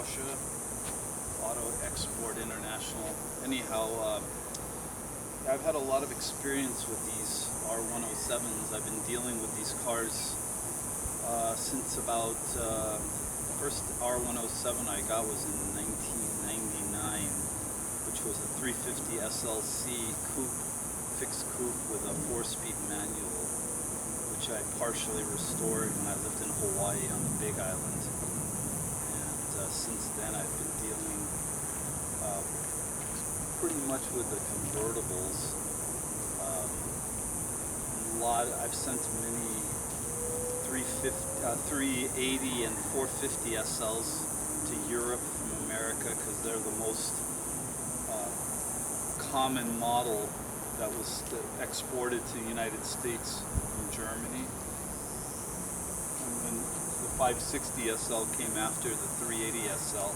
Tausche, Auto Export International. Anyhow, I've had a lot of experience with these R107s. I've been dealing with these cars since about first R107 I got was in 1999, which was a 350 SLC coupe, fixed coupe with a 4-speed manual, which I partially restored when I lived in Hawaii on the Big Island. And since then I've been dealing pretty much with the convertibles. I've sent many 380 and 450 SLs to Europe from America because they're the most common model that was exported to the United States from Germany. And when the 560 SL came after the 380 SL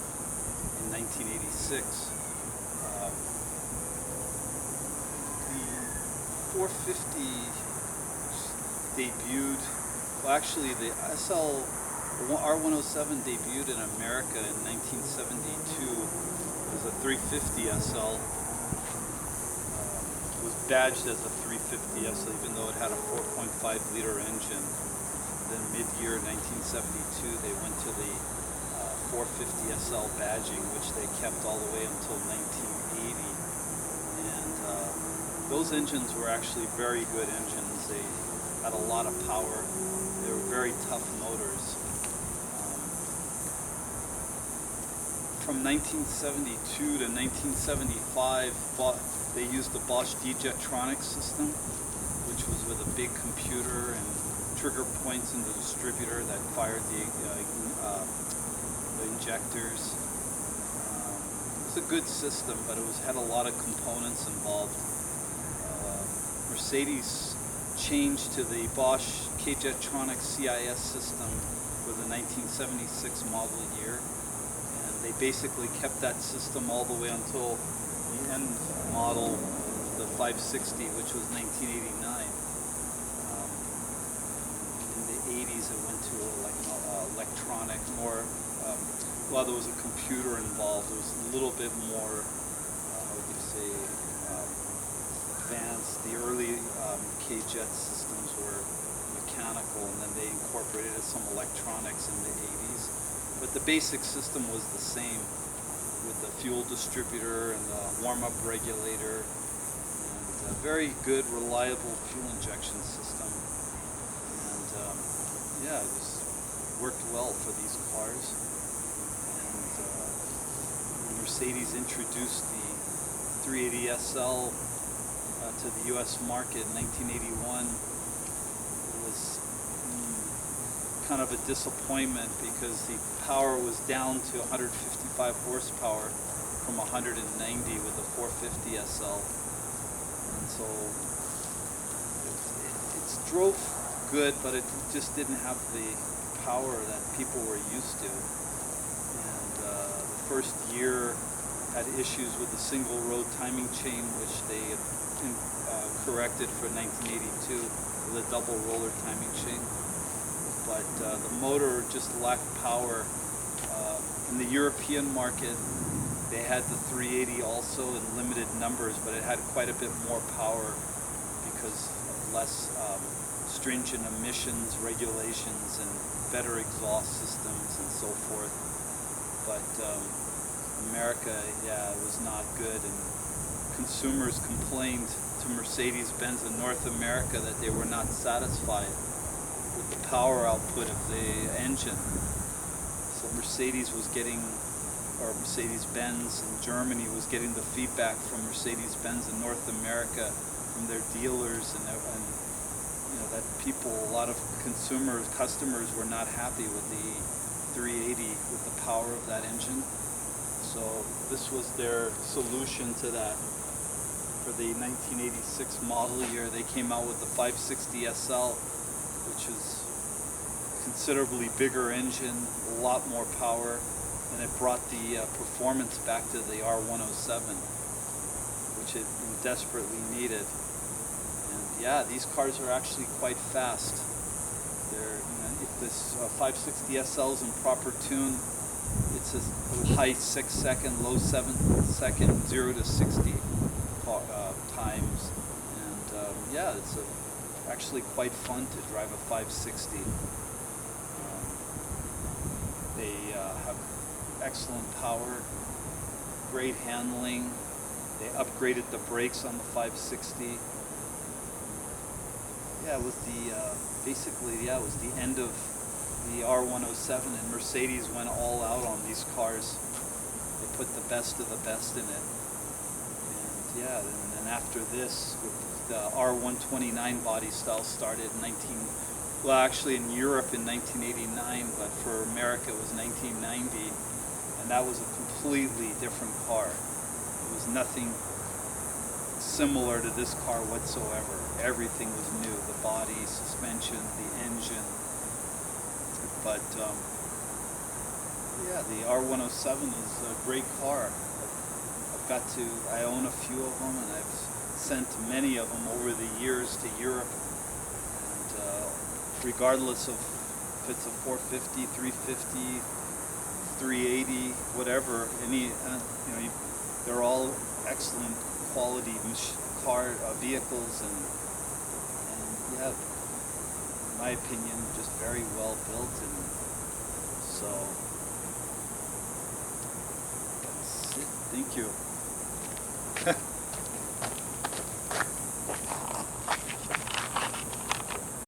in 1986, the 450 debuted, well actually the R107 debuted in America in 1972 as a 350 SL. It was badged as a 350 SL even though it had a 4.5 liter engine. Then mid-year 1972 they went to the 450 SL badging, which they kept all the way until 1980. And those engines were actually very good engines. They had a lot of power. They were very tough motors. From 1972 to 1975, they used the Bosch D-Jetronics system, which was with a big computer and trigger points in the distributor that fired the injectors. It was a good system, but it had a lot of components involved. Mercedes changed to the Bosch K-Jetronics CIS system for the 1976 model year, and they basically kept that system all the way until the end model, the 560, which was 1989. In the 80s it went to electronic, more, while there was a computer involved, it was a little bit more, how would you say, advanced. The early K-Jet systems were mechanical, and then they incorporated some electronics in the 80s. But the basic system was the same, with the fuel distributor and the warm-up regulator, and a very good, reliable fuel injection system. And yeah, it worked well for these cars. And when Mercedes introduced the 380 SL to the U.S. market in 1981, it was kind of a disappointment because the power was down to 155 horsepower from 190 with the 450 SL, and so it drove good, but it just didn't have the power that people were used to. And the first year had issues with the single road timing chain, which they corrected for 1982 with a double roller timing chain. But the motor just lacked power. In the European market, they had the 380 also in limited numbers, but it had quite a bit more power because of less stringent emissions regulations and better exhaust systems and so forth. But America, yeah, it was not good, and consumers complained to Mercedes-Benz in North America that they were not satisfied with the power output of the engine. So Mercedes-Benz in Germany was getting the feedback from Mercedes-Benz in North America from their dealers, and you know that a lot of customers were not happy with the 380 with the power of that engine. So this was their solution to that. For the 1986 model year, they came out with the 560 SL, which is considerably bigger engine, a lot more power, and it brought the performance back to the R107, which it desperately needed. And yeah, these cars are actually quite fast. They're, if this 560 SL is in proper tune, It's a high 6-second, low 7-second, 0 to 60 times, and yeah, it's actually quite fun to drive a 560. They have excellent power, great handling. They upgraded the brakes on the 560. Yeah, it was it was the end of the R107, and Mercedes went all out on these cars. They put the best of the best in it. And yeah, and then after this, with the R129 body style started in actually in Europe in 1989, but for America it was 1990, and that was a completely different car. It was nothing similar to this car whatsoever. Everything was new, the body, suspension, the engine. But yeah, the R107 is a great car. I own a few of them, and I've sent many of them over the years to Europe. And regardless of if it's a 450, 350, 380, whatever, they're all excellent quality vehicles, and yeah, in my opinion, just very well built, and so that's it. Thank you.